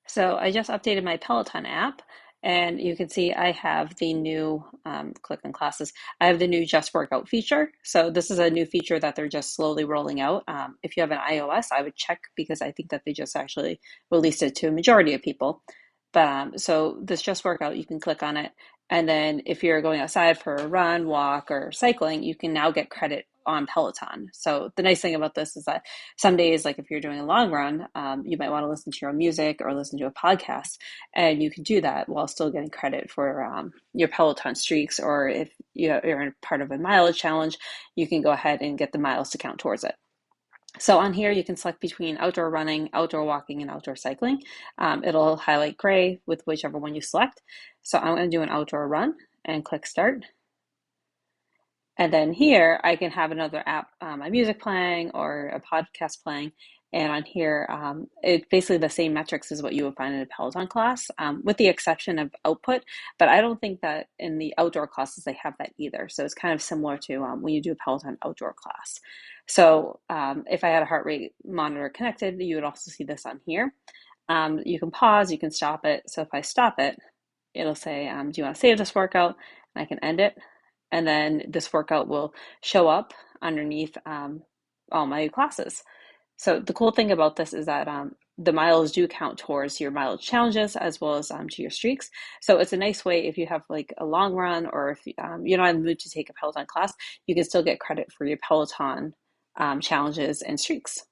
So I just updated my Peloton app, and you can see I have the new, click on classes, I have the new Just Workout feature. So this is a new feature that they're just slowly rolling out. If you have an iOS, I would check because I think that they just actually released it to a majority of people. But so this Just Workout, you can click on it. And then if you're going outside for a run, walk, or cycling, you can now get credit on Peloton. So the nice thing about this is that some days, like if you're doing a long run, you might want to listen to your own music or listen to a podcast, and you can do that while still getting credit for your Peloton streaks. Or if you're in part of a mileage challenge, you can go ahead and get the miles to count towards it. So on here, you can select between outdoor running, outdoor walking, and outdoor cycling. It'll highlight gray with whichever one you select. So I'm going to do an outdoor run and click start. And then here I can have another app, my music playing or a podcast playing. And on here, it's basically the same metrics as what you would find in a Peloton class, with the exception of output. But I don't think that in the outdoor classes they have that either. So it's kind of similar to when you do a Peloton outdoor class. So if I had a heart rate monitor connected, you would also see this on here. You can pause, you can stop it. So if I stop it, it'll say, do you want to save this workout? And I can end it. And then this workout will show up underneath all my classes. So the cool thing about this is that the miles do count towards your mileage challenges as well as to your streaks. So it's a nice way if you have like a long run, or if you're not in the mood to take a Peloton class, you can still get credit for your Peloton challenges and streaks.